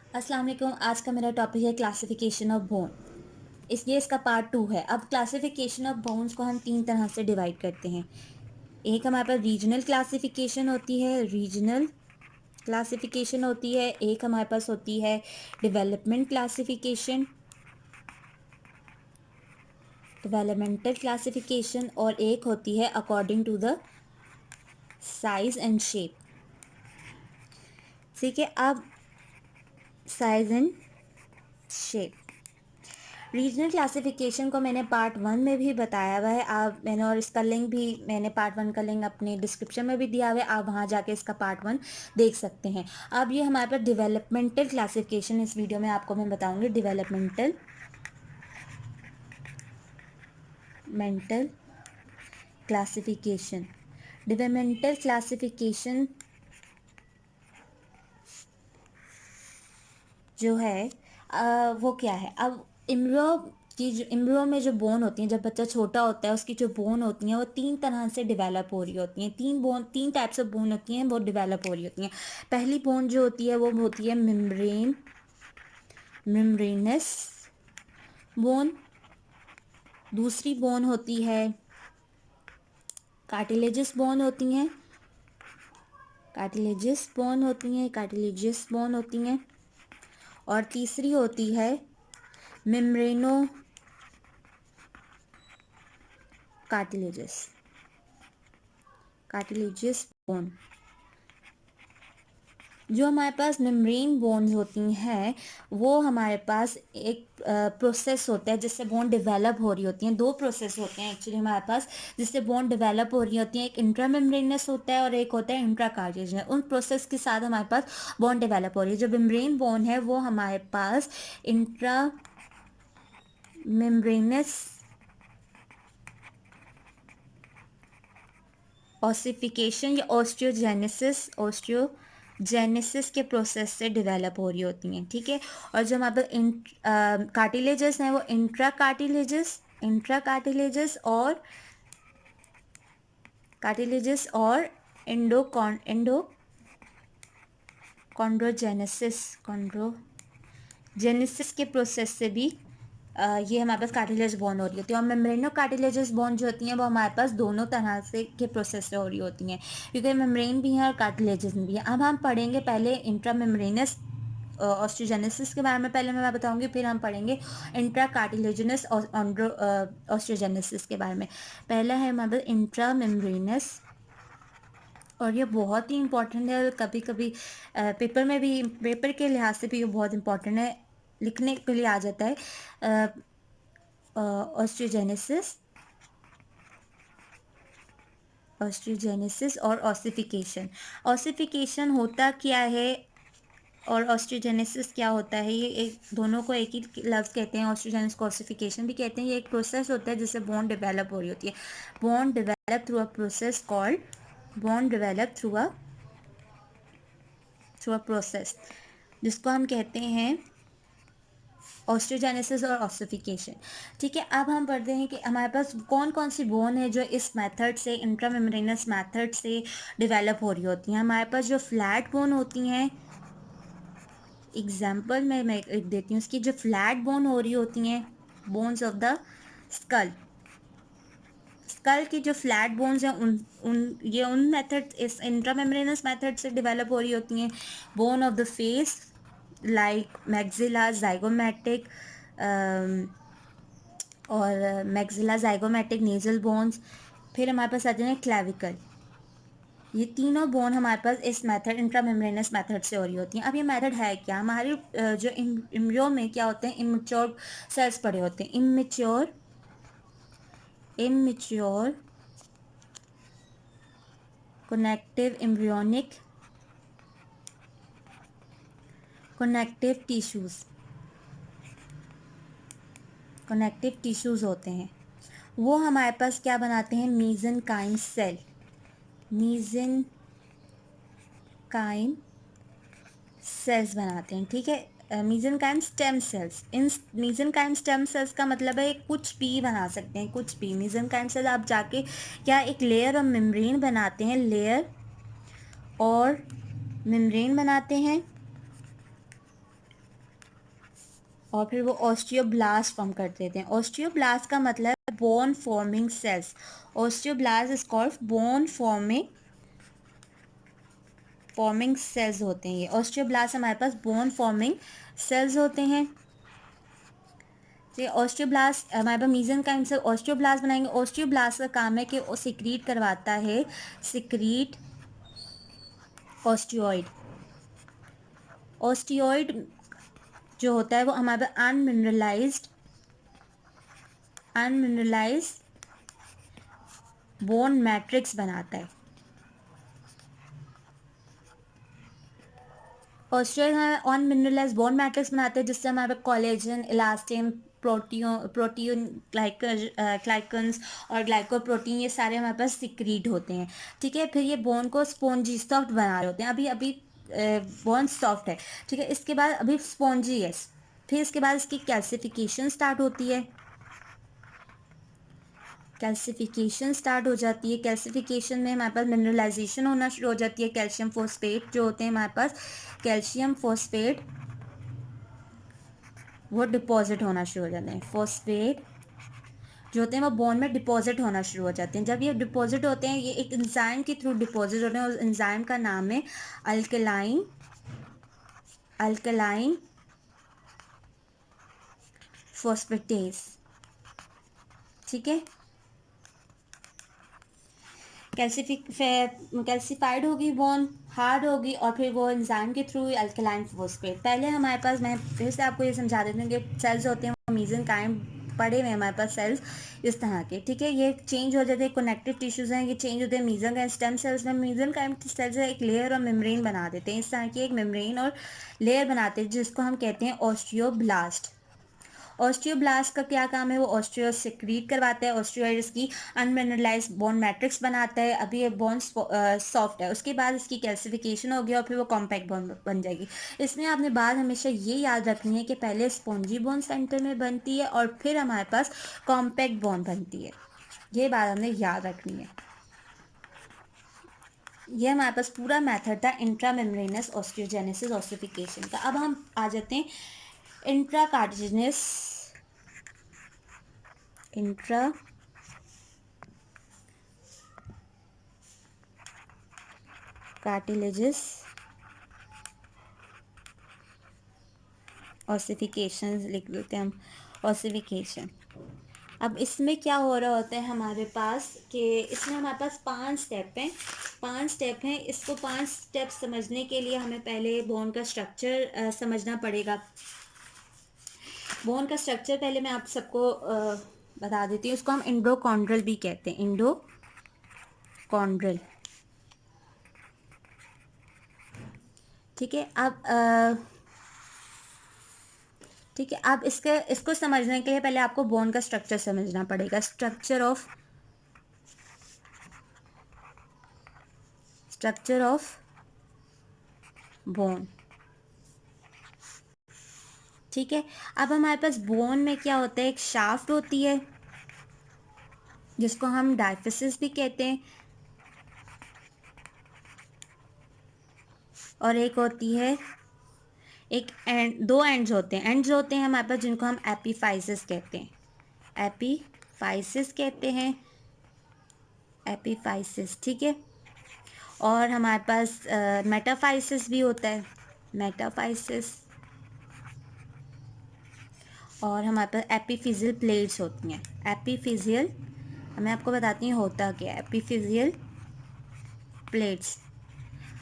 अस्सलाम वालेकुम। आज का मेरा टॉपिक है क्लासिफिकेशन ऑफ बोन। इसलिए इसका पार्ट 2 है। अब क्लासिफिकेशन ऑफ बोन्स को हम 3 तरह से डिवाइड करते हैं। एक हमारे पास रीजनल क्लासिफिकेशन होती है, रीजनल क्लासिफिकेशन होती है। एक हमारे पास होती है डेवलपमेंट क्लासिफिकेशन, डेवलपमेंटल क्लासिफिकेशन, और एक होती है according to the size and shape. ठीक है, अब size and shape. Regional classification को मैंने पार्ट 1 में भी बताया हुआ है। आप मैंने और इसका लिंक भी मैंने पार्ट 1 का लिंक अपने डिस्क्रिप्शन में भी दिया हुआ है, आप वहाँ जाके इसका पार्ट 1 देख सकते हैं। अब ये हमारे पास डेवलपमेंटल क्लासिफिकेशन, इस वीडियो में आपको मैं बताऊंगी developmental mental classification. Developmental classification जो है वो क्या है। अब इम्ब्रियो में जो बोन होती हैं, जब बच्चा छोटा होता है उसकी जो बोन होती हैं वो 3 तरह से डेवलप हो रही होती हैं। 3 टाइप्स ऑफ बोन होती हैं, वो डेवलप हो रही होती हैं। पहली बोन जो होती है वो होती है मेम्ब्रेनस बोन। दूसरी बोन होती है कार्टिलेजियस बोन होती हैं, कार्टिलेजियस बोन होती हैं। और तीसरी होती है मेम्ब्रेनो कार्टिलेजियस कार्टिलेजियस बोन। जो हमारे पास मेम्ब्रेन बोन्स होती हैं वो हमारे पास एक प्रोसेस होता है जिससे बोन डेवलप हो रही होती हैं। 2 प्रोसेस होते हैं एक्चुअली हमारे पास जिससे बोन डेवलप हो रही होती हैं। एक इंट्रा मेम्ब्रेनस होता है और एक होता है इंट्रा कार्टिलेजियस। उन प्रोसेस के साथ हमारे पास बोन डेवलप हो रही है। जो मेम्ब्रेन बोन है वो हमारे पास इंट्रा मेम्ब्रेनस ऑसिफिकेशन या ऑस्टियोजेनेसिस के प्रोसेस से डेवलप हो रही होती हैं। ठीक है, और जो हमारे पास कार्टिलेजेस हैं वो इंट्रा कार्टिलेजेस और एंडोकॉन्ड्रोजेनेसिस के प्रोसेस से भी ये हमारे पास कार्टिलेज बोन हो रही होती है। और मेम्ब्रेनो कार्टिलेजस बोन जो होती हैं वो हमारे पास दोनों तरह से के प्रोसेस से हो रही होती हैं, क्योंकि मेम्ब्रेन भी है और कार्टिलेजेस भी है। अब हम पढ़ेंगे पहले इंट्रा मेम्ब्रेनस ऑस्टियोजेनेसिस के बारे में, पहले मैं बताऊंगी, फिर हम पढ़ेंगे इंट्रा कार्टिलेजिनस ऑस्टियोजेनेसिस के बारे में। पहला है हमारे पास इंट्रा मेम्ब्रेनस, और ये बहुत ही इंपॉर्टेंट है। और कभी कभी पेपर के लिहाज से भी ये बहुत इंपॉर्टेंट है, लिखने के लिए आ जाता है। ऑस्टियोजेनेसिस और ऑसिफिकेशन होता क्या है और ऑस्टियोजेनेसिस क्या होता है। ये एक दोनों को एक ही लफ्ज़ कहते हैं। ऑस्टियोजेनेसिस को ऑसिफिकेशन भी कहते हैं। ये एक प्रोसेस होता है जिससे बोन डेवलप हो रही होती है। Bone develop through a process called bone develop through a process जिसको हम कहते हैं ऑस्टियोजेनेसिस और ऑसिफिकेशन। ठीक है, अब हम पढ़ते हैं कि हमारे पास कौन कौन सी बोन है जो इस मेथड से, इंट्रामेम्ब्रेनस मेथड से डेवलप हो रही होती हैं। हमारे पास जो फ्लैट बोन होती हैं, एग्जाम्पल में मैं एक देती हूँ इसकी। जो फ्लैट बोन हो रही होती हैं, bones of the skull skull की जो फ्लैट बोन्स हैं उन मेथड, इस इंट्रामेम्ब्रेनस मेथड से डेवलप हो रही होती हैं। Bone of the face like maxilla zygomatic और मैक्सिला जाइगोमेटिक नेजल बोन्स। फिर हमारे पास आते हैं क्लैविकल। ये तीनों बोन हमारे पास इस मेथड इंट्रामेम्ब्रेनस मेथड से हो रही होती हैं। अब ये मेथड है क्या, हमारे जो इम्ब्रियो में क्या होते हैं, इमेच्योर सेल्स पड़े होते हैं। Immature connective embryonic connective tissues होते हैं। वो हमारे पास क्या बनाते हैं, मीजेनकाइम सेल्स बनाते हैं। ठीक है, मीजेनकाइम स्टेम सेल्स। इन मीजेनकाइम स्टेम सेल्स का मतलब है कुछ भी बना सकते हैं, कुछ भी। मीजेनकाइम सेल आप जाके क्या एक लेयर और मेम्ब्रेन बनाते हैं, लेयर और मेम्ब्रेन बनाते हैं। और फिर वो ऑस्टियोब्लास्ट फॉर्म कर देते हैं। ऑस्टियोब्लास्ट का मतलब है bone forming sales. Osteoblast is called bone forming sales होते हैं ये। ऑस्टियोब्लास्ट हमारे पास बोन फॉर्मिंग सेल्स होते हैं। तो ऑस्टियोब्लास्ट हमारे पास मीजेंकाइम से ऑस्टियोब्लास्ट बनाएंगे। ऑस्टियोब्लास्ट का काम है कि वो सिक्रीट करवाता है, सिक्रीट ऑस्टियोइड। ऑस्टियोइड जो होता है वो हमारे पास अनमिनरलाइज्ड बोन मैट्रिक्स बनाता है। Australia on mineralise bone matrix बनाते हैं जिससे हमारे कोलेजन, इलास्टिन, प्रोटीन ग्लाइकन्स और ग्लाइकोप्रोटीन ये सारे हमारे पास सिक्रीट होते हैं। ठीक है, फिर ये बोन को स्पॉन्जी सॉफ्ट बना रहे होते हैं। अभी अभी बोन सॉफ्ट है, ठीक है, इसके बाद अभी स्पॉन्जी है, फिर इसके बाद इसकी कैल्सिफिकेशन स्टार्ट होती है। कैल्सिफिकेशन स्टार्ट हो जाती है। कैल्सिफिकेशन में हमारे पास मिनरलाइजेशन होना शुरू हो जाती है। कैल्शियम फॉस्फेट जो होते हैं हमारे पास, कैल्शियम फॉस्फेट वो डिपॉजिट होना शुरू हो जाते हैं। फॉस्फेट जो होते हैं वो बोन में डिपॉजिट होना शुरू हो जाते हैं। जब ये डिपॉजिट होते हैं, ये एक एंजाइम के थ्रू डिपॉजिट होते हैं और एंजाइम का नाम है अल्कलाइन फॉस्फेटेज। ठीक है, कैल्सिफाइड होगी बोन, हार्ड होगी, और फिर वो एंजाइम के थ्रू अल्कलाइन फॉस्फेट। पहले हमारे पास, मैं फिर से आपको ये समझा देती हूँ कि सेल्स होते हैं वो मेसेंकाइम पड़े हुए हैं हमारे पास सेल्स इस तरह के। ठीक है, ये चेंज हो जाते हैं, कनेक्टिव टिश्यूज हैं, ये चेंज होते हैं मेसेंकाइम स्टेम सेल्स में। मेसेंकाइम सेल्स एक लेयर और मेम्ब्रेन बना देते हैं, इस तरह की एक मेम्ब्रेन और लेयर बनाते हैं जिसको हम कहते हैं ऑस्टियोब्लास्ट। ऑस्टियोब्लास्ट का क्या काम है, वो ऑस्टियो सिक्रीट करवाता है, ऑस्टियोइड्स की अनमिनरलाइज बोन मैट्रिक्स बनाता है। अभी ये बोन सॉफ्ट है, उसके बाद इसकी कैल्सिफिकेशन होगी और फिर वो कॉम्पैक्ट बोन बन जाएगी। इसमें आपने बात हमेशा ये याद रखनी है कि पहले स्पॉन्जी बोन सेंटर में बनती है और फिर हमारे पास कॉम्पैक्ट बोन बनती है। ये बात हमने याद रखनी है। ये हमारे पास पूरा मेथड था इंट्रामेम्ब्रेनस ऑस्टियोजेनेसिस ऑसिफिकेशन का। अब हम आ जाते हैं इंट्रा कार्टिलेजिनस इंट्रा कार्टिलेजिस ऑसिफिकेशन लिख देते हैं हम, ऑसिफिकेशन। अब इसमें क्या हो रहा होता है हमारे पास कि इसमें हमारे पास 5 स्टेप हैं। इसको 5 स्टेप समझने के लिए हमें पहले बोन का स्ट्रक्चर समझना पड़ेगा। बोन का स्ट्रक्चर पहले मैं आप सबको बता देती हूँ। इसको हम इंडोकॉन्ड्रल भी कहते हैं, इंडोकॉन्ड्रल। ठीक है, अब इसको समझने के लिए पहले आपको बोन का स्ट्रक्चर समझना पड़ेगा। Structure of bone. ठीक है, अब हमारे पास बोन में क्या होता है, एक शाफ्ट होती है जिसको हम डायफिसिस भी कहते हैं, और एक होती है, दो एंड्स होते हैं। एंड्स होते हैं हमारे पास जिनको हम एपीफाइसिस कहते हैं, एपीफाइसिस कहते हैं, एपीफाइसिस। ठीक है, और हमारे पास मेटाफाइसिस भी होता है, मेटाफाइसिस। और हमारे पास एपीफिजियल प्लेट्स होती हैं, एपीफिजियल। मैं आपको बताती हूँ होता क्या है एपीफिजियल प्लेट्स।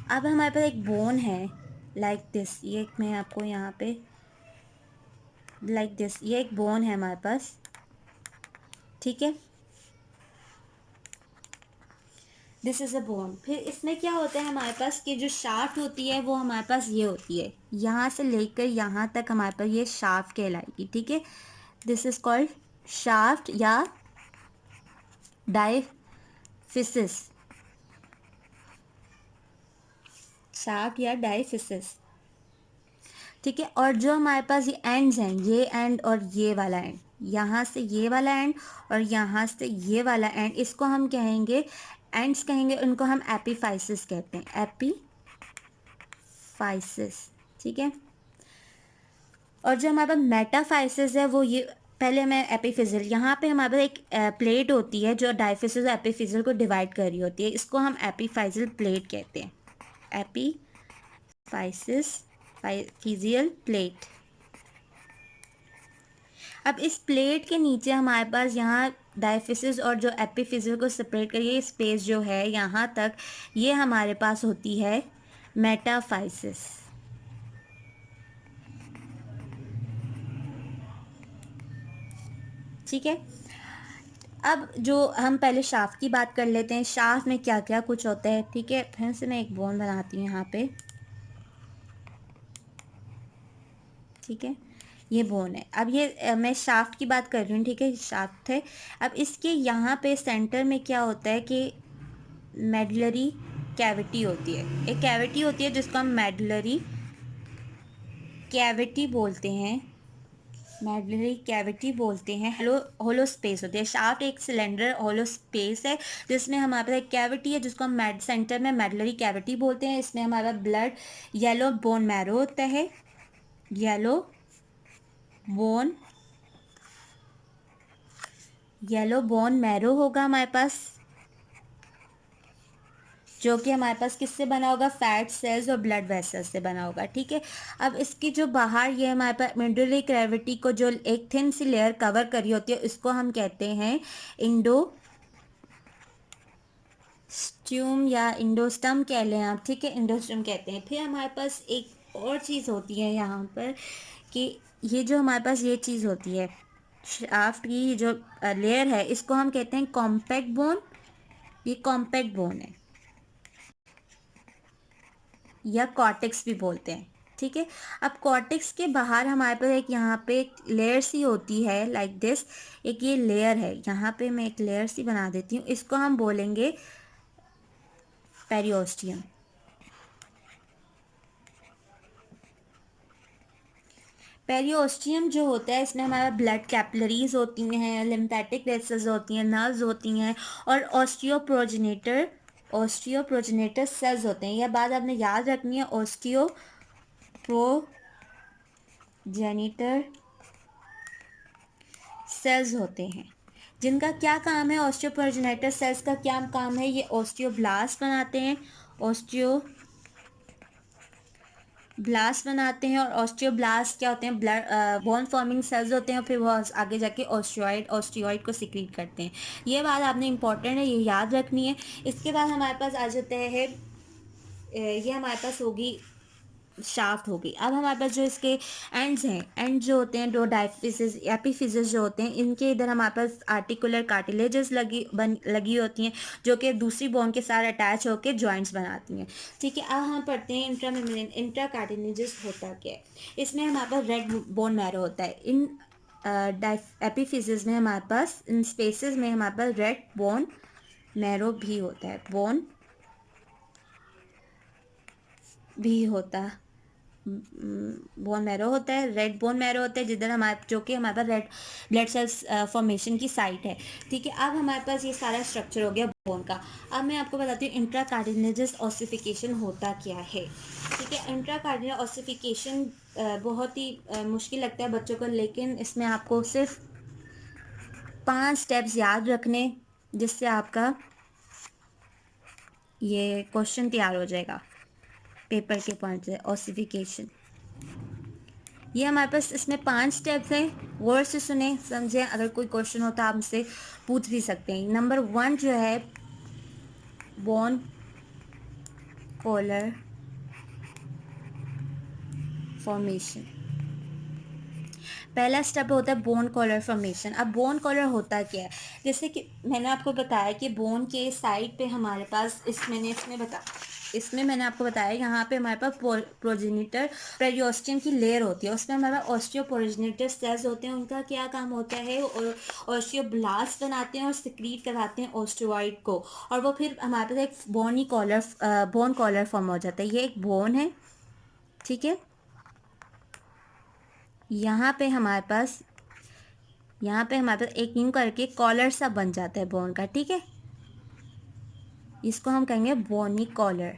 अब हमारे पास एक बोन है लाइक दिस, ये मैं आपको यहाँ पे लाइक दिस, ये एक बोन है हमारे पास। ठीक है, दिस इज़ अ बोन। फिर इसमें क्या होता है हमारे पास कि जो शाफ्ट होती है वो हमारे पास ये होती है, यहाँ से लेकर यहाँ तक हमारे पास ये शाफ्ट कहलाएगी। ठीक है, दिस इज कॉल्ड शाफ्ट या डायफिसिस, शाफ्ट या डायफिसिस। ठीक है, और जो हमारे पास ये एंड्स हैं, ये एंड और ये वाला एंड, यहाँ से ये वाला एंड और यहाँ से ये वाला एंड, इसको हम कहेंगे एंड्स कहेंगे, उनको हम एपीफाइसिस कहते हैं, एपीफाइसिस। ठीक है, और जो हमारे पास मेटाफाइसिस है वो ये, पहले मैं एपिफिजिल, यहाँ पे हमारे पास एक प्लेट होती है जो डायफिसिस और एपिफिजिल को डिवाइड कर रही होती है, इसको हम एपिफाइजिल प्लेट कहते हैं, एपिफाइसिस फिजियल प्लेट। अब इस प्लेट के नीचे हमारे पास यहाँ डायफिसिस और जो एपिफिजिल को सेपरेट करिए स्पेस जो है यहाँ तक, ये हमारे पास होती है मेटाफाइसिस। ठीक है, अब जो हम पहले शाफ्ट की बात कर लेते हैं, शाफ्ट में क्या क्या कुछ होता है। ठीक है, फिर से मैं एक बोन बनाती हूँ यहाँ पे। ठीक है, ये बोन है। अब ये मैं शाफ्ट की बात कर रही हूँ। ठीक है, शाफ्ट है। अब इसके यहाँ पे सेंटर में क्या होता है कि मेडुलरी कैविटी होती है, एक कैविटी होती है जिसको हम मेडुलरी कैविटी बोलते हैं, मेडुलरी कैविटी बोलते हैं। होलो स्पेस होती है। शाफ्ट एक सिलेंडर होलो स्पेस है जिसमें हमारे पास एक कैविटी है जिसको हम सेंटर में मेडुलरी कैविटी बोलते हैं। इसमें हमारा ब्लड येलो बोन मैरो होता है, येलो बोन मैरो होगा हमारे पास, जो कि हमारे पास किससे बना होगा, फैट सेल्स और ब्लड वेसल्स से बना होगा। ठीक है, अब इसकी जो बाहर ये हमारे पास मेडुलरी कैविटी को जो एक थिन सी लेयर कवर करी होती है इसको हम कहते हैं इंडोस्ट्यूम या इंडोस्टम कह लें आप। ठीक है, इंडोस्टम कहते हैं। फिर हमारे पास एक और चीज़ होती है यहाँ पर कि ये जो हमारे पास ये चीज़ होती है शाफ्ट की जो लेयर है इसको हम कहते हैं कॉम्पैक्ट बोन। ये कॉम्पैक्ट बोन है या कॉर्टेक्स भी बोलते हैं। ठीक है, अब कॉर्टेक्स के बाहर हमारे पास एक यहाँ पे एक लेयर सी होती है लाइक दिस, एक ये लेयर है, यहाँ पे मैं एक लेयर सी बना देती हूँ, इसको हम बोलेंगे पेरियोस्टियम। पेरियोस्टियम जो होता है इसमें हमारा ब्लड कैपिलरीज होती हैं, लिम्फेटिक वेसल्स होती हैं, नर्व्स होती हैं और ऑस्टियोप्रोजेनेटर सेल्स होते हैं। यह बात आपने याद रखनी है, ऑस्टियोप्रोजेनिटर सेल्स होते हैं जिनका क्या काम है, ऑस्टियोप्रोजेनेटर सेल्स का क्या काम है, ये ऑस्टियोब्लास्ट बनाते हैं, और ऑस्टियोब्लास्ट क्या होते हैं, ब्लड बोन फॉर्मिंग सेल्स होते हैं और फिर वो आगे जाके ऑस्टियोइड को सिक्रीट करते हैं। ये बात आपने इंपॉर्टेंट है, ये याद रखनी है। इसके बाद हमारे पास आ जाता है ये हमारे पास होगी शाफ्ट होगी। अब हमारे पास जो इसके एंड्स हैं, एंड जो होते हैं, दो डायफिसिस एपिफिसिस जो होते हैं, इनके इधर हमारे पास आर्टिकुलर कार्टिलेजेस लगी होती हैं जो कि दूसरी बोन के साथ अटैच होकर जॉइंट्स बनाती हैं। ठीक है, अब हम पढ़ते हैं इंट्रामेम्ब्रेन इंट्रा कार्टिलेजेस होता क्या है। इसमें हमारे पास रेड बोन मैरो होता है। इन एपिफिसिस में हमारे पास, इन स्पेसेस में हमारे पास रेड बोन मैरो भी होता है, बोन मैरो होता है, रेड बोन मैरो होता है जिधर हमारे, जो कि हमारे पास रेड ब्लड सेल्स फॉर्मेशन की साइट है। ठीक है, अब हमारे पास ये सारा स्ट्रक्चर हो गया बोन का। अब मैं आपको बताती हूँ इंट्रा कार्टिलेजेस ऑसिफिकेशन होता क्या है। ठीक है, इंट्रा कार्टिलेज ऑसिफिकेशन बहुत ही मुश्किल लगता है बच्चों को, लेकिन इसमें आपको सिर्फ 5 स्टेप्स याद रखने जिससे आपका ये क्वेश्चन तैयार हो जाएगा पेपर के पॉइंट से। ऑसिफिकेशन, ये हमारे पास इसमें 5 स्टेप्स हैं, गौर से सुने समझें, अगर कोई क्वेश्चन हो तो आप मुझसे पूछ भी सकते हैं। नंबर 1 जो है बोन कॉलर फॉर्मेशन, पहला स्टेप होता है बोन कॉलर फॉर्मेशन। अब बोन कॉलर होता क्या है, जैसे कि मैंने आपको बताया कि बोन के साइड पे हमारे पास इसमें मैंने आपको बताया यहाँ पे हमारे पास प्रोजेनिटर पेरियोस्टियम की लेयर होती है, उसमें हमारे पास ऑस्टियोप्रोजेनिटर सेल्स होते हैं। उनका क्या काम होता है, ऑस्टियोब्लास्ट बनाते हैं और सिक्रीट कराते हैं ऑस्टियोइड को, और वो फिर हमारे पास एक बोन कॉलर फॉर्म हो जाता है। ये एक बोन है। ठीक है, यहाँ पे हमारे पास एक यूं करके कॉलर सा बन जाता है बोन का। ठीक है, इसको हम कहेंगे बोनी कॉलर।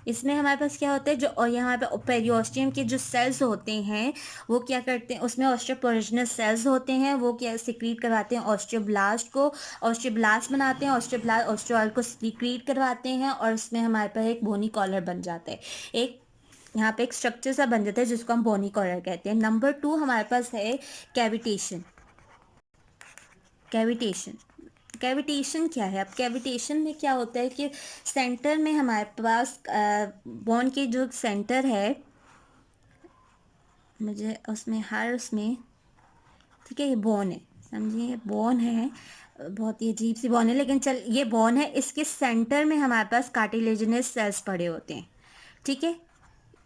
इसमें हमारे पास क्या होता है, जो और यहाँ पे पेरियोस्टियम के जो सेल्स होते हैं वो क्या करते हैं, उसमें ऑस्टियोपोरोजिनस सेल्स होते हैं, वो क्या सिक्रीट करवाते हैं ऑस्टियोब्लास्ट को, ऑस्टियोब्लास्ट बनाते हैं, ऑस्टियोब्लास्ट ऑस्टियोल को सिक्रीट करवाते हैं, और इसमें हमारे पास एक बोनी कॉलर बन जाता है, एक यहाँ पे एक स्ट्रक्चर सा बन जाता है जिसको हम बोनी कॉलर कहते हैं। नंबर 2 हमारे पास है कैविटेशन। कैविटेशन कैविटेशन क्या है? अब कैविटेशन में क्या होता है कि सेंटर में हमारे पास बोन के जो सेंटर है, मुझे उसमें हर उसमें, ठीक है, ये बोन है, समझिए ये बोन है, बहुत ही अजीब सी बोन है, लेकिन चल ये बोन है, इसके सेंटर में हमारे पास कार्टिलेजिनस सेल्स पड़े होते हैं, ठीक है,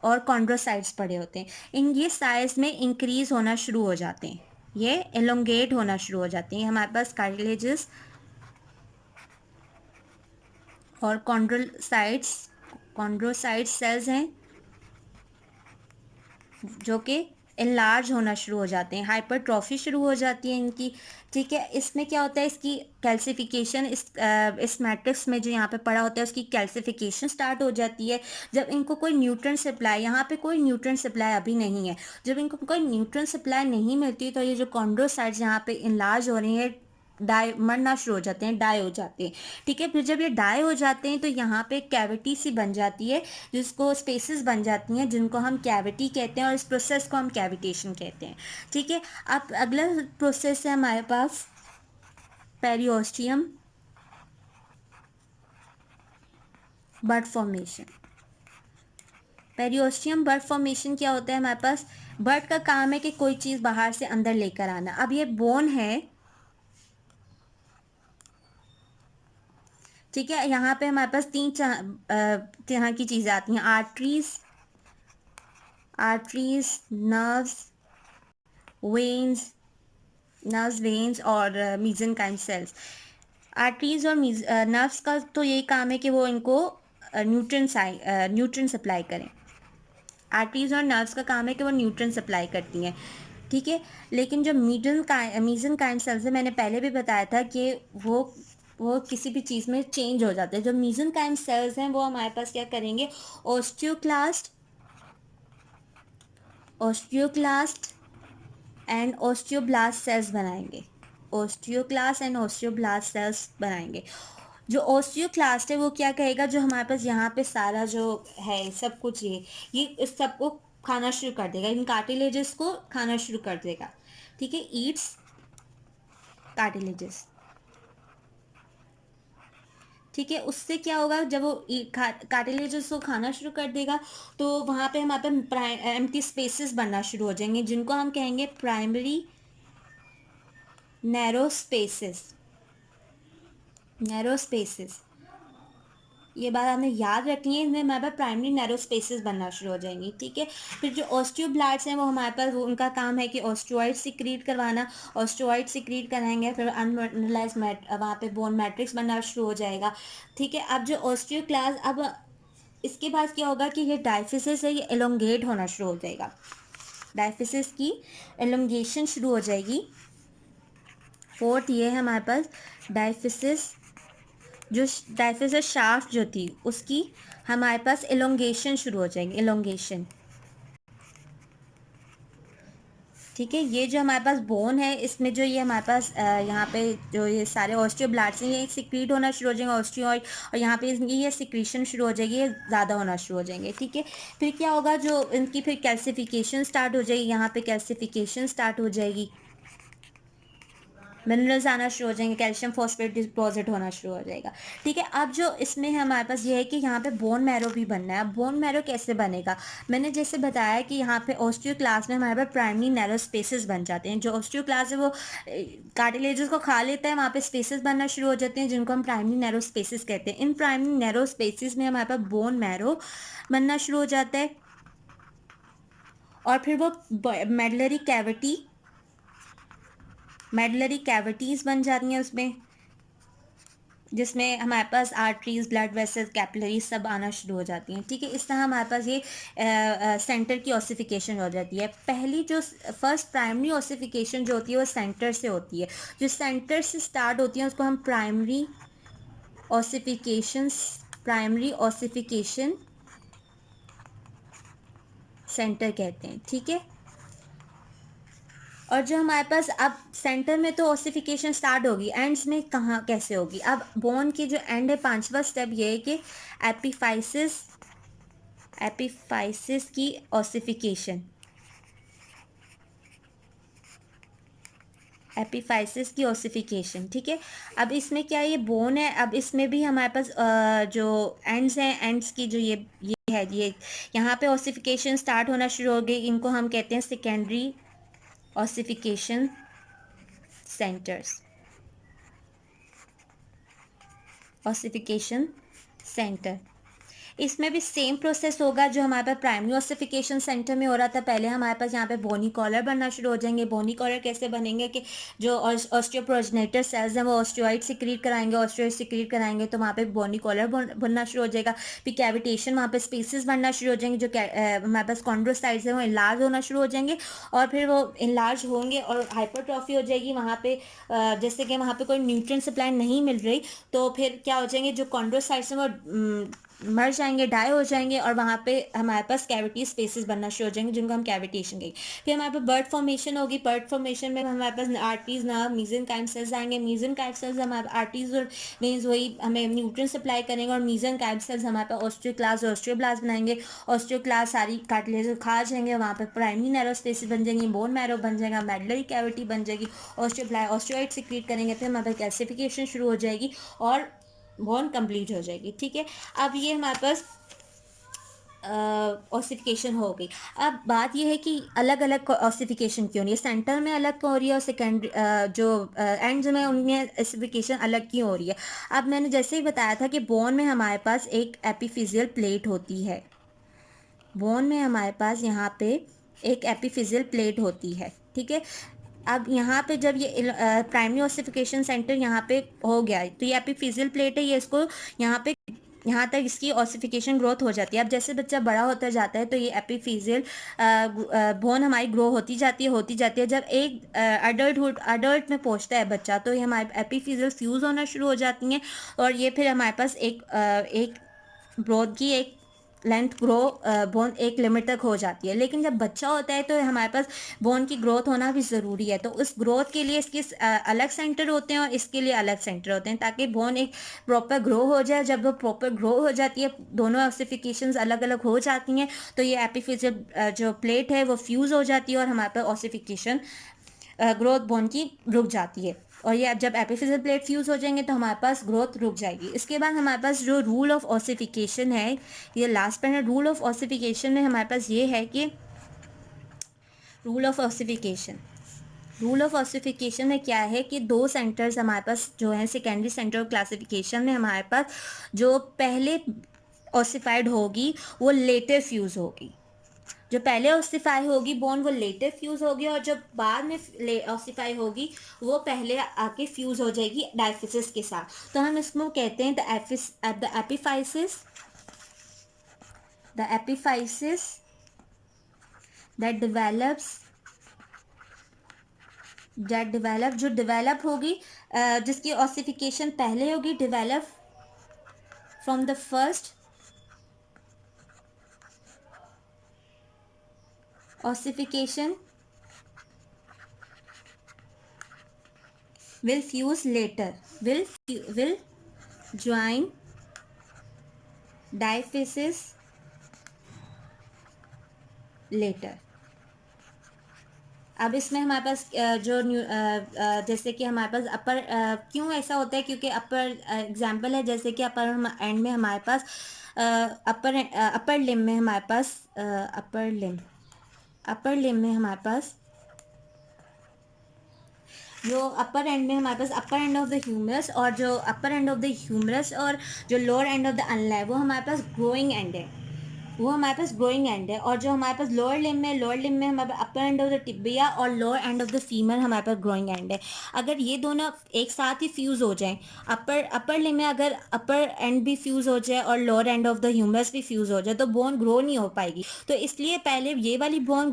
और कॉन्ड्रोसाइट्स पड़े होते हैं। इन ये साइज में इंक्रीज होना शुरू हो जाते हैं, ये एलोंगेट होना शुरू हो जाते हैं। हमारे पास कार्टिलेजेस और कॉन्ड्रोसाइट्स सेल्स हैं जो कि एनलार्ज होना शुरू हो जाते हैं, हाइपरट्रॉफी शुरू हो जाती है इनकी, ठीक है। इसमें क्या होता है, इसकी कैल्सिफिकेशन, इस मैट्रिक्स में जो यहाँ पे पड़ा होता है उसकी कैल्सिफिकेशन स्टार्ट हो जाती है जब इनको कोई न्यूट्रिएंट सप्लाई, यहाँ पे कोई न्यूट्रिएंट सप्लाई अभी नहीं है, जब इनको कोई न्यूट्रिएंट सप्लाई नहीं मिलती तो ये जो कॉन्ड्रोसाइट्स यहाँ पे इनलार्ज हो रही है, डाई मरना शुरू हो जाते हैं, डाई हो जाते हैं, ठीक है। फिर जब ये डाई हो जाते हैं तो यहाँ पे कैविटी सी बन जाती है, जिसको स्पेसेस बन जाती हैं जिनको हम कैविटी कहते हैं, और इस प्रोसेस को हम कैविटेशन कहते हैं, ठीक है। अब अगला प्रोसेस है हमारे पास पेरियोस्टियम बड फॉर्मेशन। पेरियोस्टियम बड फॉर्मेशन क्या होता है, हमारे पास बड का काम है कि कोई चीज़ बाहर से अंदर लेकर आना। अब ये बोन है, ठीक है, यहाँ पे हमारे पास तीन तरह की चीज़ें आती हैं, आर्टरीज, नर्व्स, वेन्स, वेन्स और मीजेनकाइम सेल्स। आर्टरीज और नर्व्स का तो यही काम है कि वो इनको न्यूट्रिएंट सप्लाई करें। आर्टरीज और नर्व्स का काम है कि वो न्यूट्रिएंट सप्लाई करती हैं, ठीक है। लेकिन जो मीजेनकाइम सेल्स है, मैंने पहले भी बताया था कि वो किसी भी चीज़ में चेंज हो जाते हैं। जो मीजेनकाइम सेल्स हैं वो हमारे पास क्या करेंगे, osteoclast osteoclast and osteoblast cells बनाएंगे, ओस्टियोक्लास्ट एंड ओस्टियोब्लास्ट सेल्स बनाएंगे। जो ओस्टियोक्लास्ट है वो क्या कहेगा, जो हमारे पास यहाँ पे सारा जो है सब कुछ, ये इस सबको खाना शुरू कर देगा, इन कार्टिलेजेस को खाना शुरू कर देगा, ठीक है, ईट्स कार्टिलेजेस, ठीक है। उससे क्या होगा, जब वो कार्टिलेजेस को खाना शुरू कर देगा तो वहाँ पे हमारे पास एम्प्टी स्पेसेस बनना शुरू हो जाएंगे, जिनको हम कहेंगे primary narrow spaces. Narrow spaces, ये बात आपने याद रखनी है, इनमें हमारे पास प्राइमरी नैरो स्पेसेस बनना शुरू हो जाएंगी, ठीक है। फिर जो ऑस्टियोब्लास्ट हैं वो हमारे पास, वो उनका काम है कि ऑस्टियोइड सिक्रीट करवाना, ऑस्टियोइड सिक्रीट कराएंगे, फिर अनमिनरलाइज वहाँ पे बोन मैट्रिक्स बनना शुरू हो जाएगा, ठीक है। अब जो ऑस्टियोक्लास्ट, अब इसके बाद क्या होगा कि ये डायफिसिस है, ये एलोंगेट होना शुरू हो जाएगा, डायफिसिस की एलोंगेशन शुरू हो जाएगी। फोर्थ ये है हमारे पास डायफिसिस, जो डायफिसिस शाफ्ट जो थी उसकी हमारे पास एलोंगेशन शुरू हो जाएगी, एलोंगेशन, ठीक है। ये जो हमारे पास बोन है, इसमें जो ये हमारे पास यहाँ पे जो ये सारे ऑस्टियोब्लास्ट हैं ये सिक्रीट होना शुरू हो जाएंगे, ऑस्टियोइड, और यहाँ पे ये सिक्रीशन शुरू हो जाएगी, ये ज़्यादा होना शुरू हो जाएंगे, ठीक है। फिर क्या होगा, जो इनकी फिर कैल्सिफिकेशन स्टार्ट हो जाएगी, यहाँ पे कैल्सिफिकेशन स्टार्ट हो जाएगी, मिनरल्स आना शुरू हो जाएंगे, कैल्शियम फॉस्फेट डिपॉजिट होना शुरू हो जाएगा, ठीक है। अब जो इसमें हमारे पास ये है कि यहाँ पे बोन मैरो भी बनना है। अब बोन मैरो कैसे बनेगा, मैंने जैसे बताया कि यहाँ पे ऑस्टियोक्लास्ट में हमारे पास प्राइमरी नैरो स्पेसेस बन जाते हैं, जो ऑस्टियोक्लास्ट है वो कार्टिलेजेस को खा लेता है, वहाँ पे स्पेसेस बनना शुरू हो जाते हैं जिनको हम प्राइमरी नैरो स्पेसेस कहते हैं। इन प्राइमरी नैरो स्पेसेस में हमारे पास बोन मैरो बनना शुरू हो जाता है, और फिर वो मेडलरी कैविटीज़ बन जाती हैं उसमें, जिसमें हमारे पास आर्टरीज, ब्लड वेसल्स, कैपिलरीज सब आना शुरू हो जाती हैं, ठीक है। इस तरह हमारे पास ये सेंटर की ऑसिफिकेशन हो जाती है। पहली जो फर्स्ट प्राइमरी ऑसिफिकेशन जो होती है वो सेंटर से होती है, जो सेंटर से स्टार्ट होती है उसको हम प्राइमरी ऑसिफिकेशन सेंटर कहते हैं, ठीक है। और जो हमारे पास अब सेंटर में तो ओसिफिकेशन स्टार्ट होगी, एंड्स में कहाँ कैसे होगी? अब बोन की जो एंड है, पांचवा स्टेप ये है कि एपिफाइसिस, एपिफाइसिस की ओसिफिकेशन, एपिफाइसिस की ओसिफिकेशन, ठीक है। अब इसमें क्या है, ये बोन है, अब इसमें भी हमारे पास जो एंड्स हैं, एंड्स की जो ये है, ये यहाँ पे ओसिफिकेशन स्टार्ट होना शुरू हो गई, इनको हम कहते हैं secondary ossification centres, ossification centre. इसमें भी सेम प्रोसेस होगा जो हमारे पास प्राइमरी ओसिफिकेशन सेंटर में हो रहा था। पहले हमारे पास यहाँ पे बोनी कॉलर बनना शुरू हो जाएंगे। बोनी कॉलर कैसे बनेंगे कि जो ऑस्टियोप्रोजेनेटर सेल्स हैं वो ऑस्टियोइड सिक्रीट कराएंगे, ऑस्टियोइड सिक्रीट कराएंगे तो वहाँ पे बोनी कॉलर बनना शुरू हो जाएगा। फिर कैविटेशन, वहाँ पे स्पेसिस बनना शुरू हो जाएंगे, जो हमारे पास कॉन्ड्रोसाइट्स हैं वो इनलार्ज होना शुरू हो जाएंगे, और फिर वो इनलार्ज होंगे और हाइपरट्रॉफी हो जाएगी वहाँ पे। जैसे कि वहाँ पे कोई न्यूट्रिएंट सप्लाई नहीं मिल रही तो फिर क्या हो जाएंगे, जो कॉन्ड्रोसाइट्स हैं वो मर जाएंगे, डाई हो जाएंगे, और वहाँ पे हमारे पास कैविटी स्पेसेस बनना शुरू हो जाएंगे जिनको हम कैविटेशन कहेंगे। फिर हमारे पास बर्ड फॉर्मेशन होगी। बर्ड फॉर्मेशन में हमारे पास आर्टरीज, नर्व, मीजेनकाइम सेल्स आएंगे। मीजेनकाइम सेल्स हमारे आर्टरीज और वेन्स वही हमें न्यूट्रिएंट सप्लाई करेंगे, और मीजेनकाइम सेल्स हमारे पास ऑस्टियोक्लास्ट, ऑस्टियोब्लास्ट बनाएंगे। ऑस्टियोक्लास्ट सारी कार्टिलेज खा जाएंगे, वहाँ पर प्राइमरी नैरो स्पेसेस बन जाएंगी, बोन मैरो बन जाएगा, मेडलरी कैविटी बन जाएगी, ऑस्टियोइड सिक्रीट करेंगे, फिर हमारे पास कैल्सिफिकेशन शुरू हो जाएगी और बोन कंप्लीट हो जाएगी, ठीक है। अब ये हमारे पास ऑसिफिकेशन हो गई। अब बात यह है कि अलग अलग ऑसिफिकेशन क्यों नहीं है, सेंटर में अलग क्यों हो रही है और सेकेंडरी जो एंड्स में उनमें ऑसिफिकेशन अलग क्यों हो रही है। अब मैंने जैसे ही बताया था कि बोन में हमारे पास एक एपिफिजियल प्लेट होती है, बोन में हमारे पास यहाँ पे एक एपिफिजियल प्लेट होती है, ठीक है। अब यहाँ पे जब ये प्राइमरी ऑसिफिकेशन सेंटर यहाँ पे हो गया तो ये एपिफिजियल प्लेट है, ये इसको यहाँ पे यहाँ तक इसकी ऑसिफिकेशन ग्रोथ हो जाती है। अब जैसे बच्चा बड़ा होता जाता है तो ये एपिफिजियल बोन हमारी ग्रो होती जाती है। जब एक अडल्ट में पहुँचता है बच्चा तो ये हमारे एपिफिजियल फ्यूज़ होना शुरू हो जाती हैं, और ये फिर हमारे पास एक ग्रोथ की एक लेंथ ग्रो बोन एक लिमिट तक हो जाती है। लेकिन जब बच्चा होता है तो हमारे पास बोन की ग्रोथ होना भी ज़रूरी है, तो उस ग्रोथ के लिए इसके अलग सेंटर होते हैं और इसके लिए अलग सेंटर होते हैं ताकि बोन एक प्रॉपर ग्रो हो जाए। जब वो प्रॉपर ग्रो हो जाती है, दोनों ऑसिफिकेशंस अलग अलग हो जाती हैं, तो ये एपिफिजियल जो प्लेट है वो फ्यूज़ हो जाती है और हमारे पास ऑसिफिकेशन ग्रोथ बोन की रुक जाती है। और ये जब एपिफिजियल प्लेट फ्यूज़ हो जाएंगे तो हमारे पास ग्रोथ रुक जाएगी। इसके बाद हमारे पास जो रूल ऑफ ऑसिफिकेशन है, ये लास्ट पॉइंट है। रूल ऑफ ऑसिफिकेशन में हमारे पास ये है कि रूल ऑफ ऑसिफिकेशन में क्या है कि दो सेंटर्स हमारे पास जो है सेकेंडरी सेंटर ऑफ क्लासिफिकेशन में हमारे पास जो पहले ऑसिफाइड होगी वो लेटर फ्यूज़ होगी। जो पहले ऑसिफाई होगी बोन वो लेटर फ्यूज़ होगी, और जब बाद में ऑसिफाई होगी वो पहले आके फ्यूज़ हो जाएगी डायफिसिस के साथ। तो हम इसको कहते हैं द एपिफाइसिस दैट डेवलप जो डेवलप होगी, जिसकी ऑसिफिकेशन पहले होगी, develop from the first ossification will fuse later, will join diaphysis later। अब इसमें हमारे पास जो जैसे कि हमारे पास अपर क्यों ऐसा होता है, क्योंकि अपर एग्जांपल है जैसे कि अपर एंड में हमारे पास अपर लिम में हमारे पास अपर लिम में हमारे पास जो अपर एंड में हमारे पास अपर एंड ऑफ द ह्यूमरस, और जो अपर एंड ऑफ द ह्यूमरस और जो लोअर एंड ऑफ द अनलाइव वो हमारे पास ग्रोइंग एंड है, और जो हमारे पास लोअर लिम में हमारे पास अपर एंड ऑफ द टिबिया और lower end of the femur हमारे पास ग्रोइंग एंड है। अगर ये दोनों एक साथ ही फ्यूज़ हो जाएं, अपर लिम में अगर अपर एंड भी फ्यूज़ हो जाए और lower end of the humerus भी फ्यूज़ हो जाए तो बोन ग्रो नहीं हो पाएगी। तो इसलिए पहले ये वाली बोन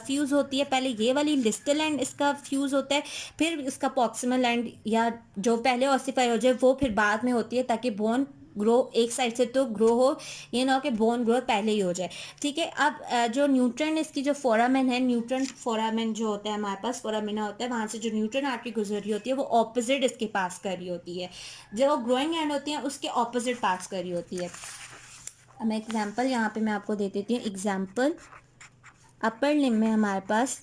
फ्यूज़ होती है, पहले ये वाली डिस्टल एंड इसका फ्यूज़ होता है, फिर इसका प्रॉक्सिमल एंड या जो पहले ऑसिफाई हो जाए वो फिर बाद में होती है ताकि बोन ग्रो एक साइड से तो ग्रो हो, ये ना हो कि बोन ग्रोथ पहले ही हो जाए, ठीक है। अब जो न्यूट्रन इसकी जो फोरामेन है, न्यूट्रन फोरामेन जो होता है हमारे पास, फोरामिना होता है, वहाँ से जो न्यूट्रन आर्टरी गुजर रही होती है वो ऑपोजिट इसके पास कर रही होती है, जो ग्रोइंग एंड होती है उसके ऑपोजिट पास कर रही होती है। अब मैं एग्जाम्पल यहाँ पे मैं आपको दे देती हूँ। एग्जाम्पल, अपर लिम्ब में हमारे पास,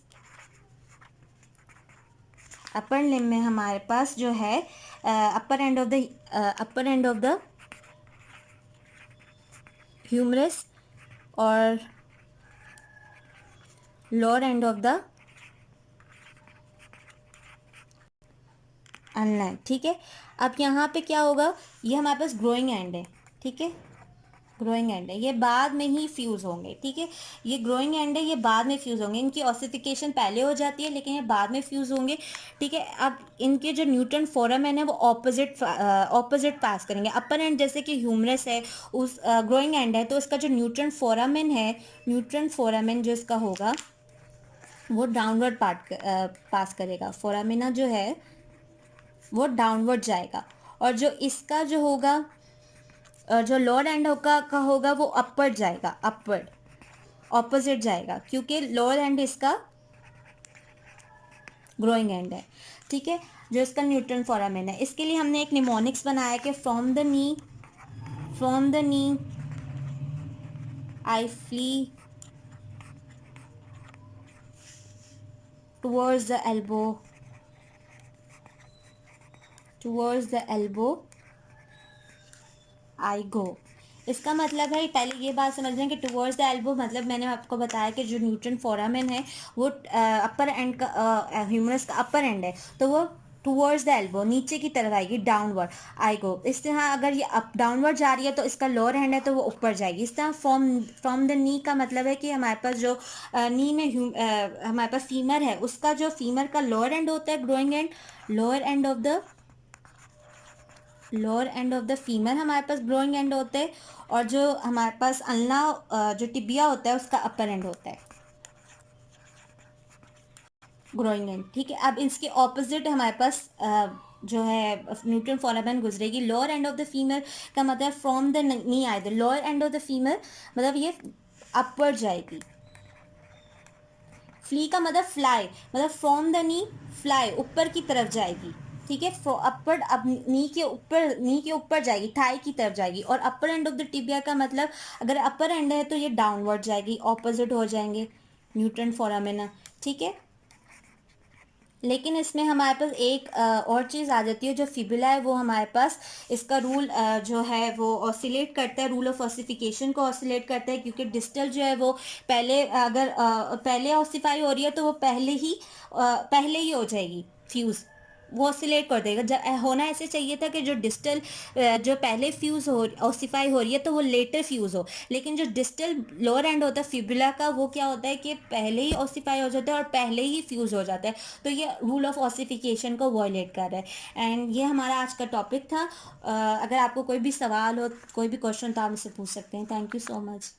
अपर लिम्ब में हमारे पास जो है अपर एंड ऑफ द ह्यूमरस और lower end of the online, ठीक है। अब यहाँ पे क्या होगा, ये हमारे पास ग्रोइंग एंड है, ठीक है, ग्रोइंग एंड है, ये बाद में ही फ्यूज़ होंगे, ठीक है। ये ग्रोइंग एंड है, ये बाद में फ्यूज़ होंगे, इनकी ऑसिफिकेशन पहले हो जाती है लेकिन ये बाद में फ्यूज़ होंगे, ठीक है। अब इनके जो न्यूट्रन फोरामेन है वो ऑपोजिट पास करेंगे। अपर एंड जैसे कि ह्यूमरस है, उस ग्रोइंग एंड है, तो इसका जो न्यूट्रन फोरामेन है, न्यूट्रन फोरामेन जो इसका होगा वो डाउनवर्ड पास करेगा, फोरामिना जो है वो डाउनवर्ड जाएगा, और जो इसका जो होगा जो लोअर एंड का होगा वो अपवर्ड जाएगा, अपवर्ड ऑपोजिट जाएगा, क्योंकि लोअर एंड इसका ग्रोइंग एंड है, ठीक है। जो इसका न्यूट्रन फोरामेन है, इसके लिए हमने एक निमोनिक्स बनाया कि from the knee I flee towards the elbow, I go. इसका मतलब है, पहले ये बात समझ लें कि टुवर्ड्स द एल्बो मतलब मैंने आपको बताया कि जो न्यूट्रन फोरामेन है वो अपर एंड का ह्यूमरस का अपर एंड है, तो वो टुवर्ड्स द एल्बो नीचे की तरफ आएगी, डाउनवर्ड आई गो। इस तरह अगर ये अप डाउनवर्ड जा रही है तो इसका लोअर हैंड है तो वो ऊपर जाएगी। इस तरह फ्रॉम द नी का मतलब है कि हमारे पास जो नी में हमारे पास फीमर है, उसका जो फीमर का लोअर एंड होता है growing and, lower end of the femur हमारे पास ग्रोइंग एंड होते हैं, और जो हमारे पास अल्ना जो टिबिया होता है उसका अपर एंड होता है ग्रोइंग एंड, ठीक है। अब इसके ऑपोजिट हमारे पास जो है न्यूट्रन फोरामेन गुजरेगी। Lower end of the femur का मतलब फ्रॉम द नी आए, lower end of the femur मतलब ये अपवर्ड जाएगी। फ्ली का मतलब फ्लाई, मतलब फ्रॉम द नी फ्लाई ऊपर की तरफ जाएगी, ठीक है। अपवर्ड, अब नी के ऊपर जाएगी, थाई की तरफ जाएगी। और अपर एंड ऑफ द टिबिया का मतलब अगर अपर एंड है तो ये डाउनवर्ड जाएगी, ऑपोजिट हो जाएंगे न्यूट्रन फोरामेना, ठीक है। लेकिन इसमें हमारे पास एक और चीज़ आ जाती है, जो फिबुला है वो हमारे पास इसका रूल जो है वो ऑसिलेट करता है, रूल ऑफ ऑसिफिकेशन को ऑसिलेट करता है, क्योंकि डिस्टल जो है वो पहले अगर पहले ऑसिफाई हो रही है तो वो पहले ही हो जाएगी फ्यूज़, वो ऑसिलेट कर देगा। जब होना ऐसे चाहिए था कि जो डिस्टल जो पहले फ्यूज़ हो ऑसिफाई हो रही है तो वो लेटर फ्यूज़ हो, लेकिन जो डिस्टल लोअर एंड होता है फिबुला का वो क्या होता है कि पहले ही ऑसिफाई हो जाता है और पहले ही फ्यूज़ हो जाता है, तो ये रूल ऑफ ऑसिफिकेशन को वॉयलेट कर रहा है। एंड ये हमारा आज का टॉपिक था। अगर आपको कोई भी सवाल हो, कोई भी क्वेश्चन तो आप मुझसे पूछ सकते हैं। Thank you so much.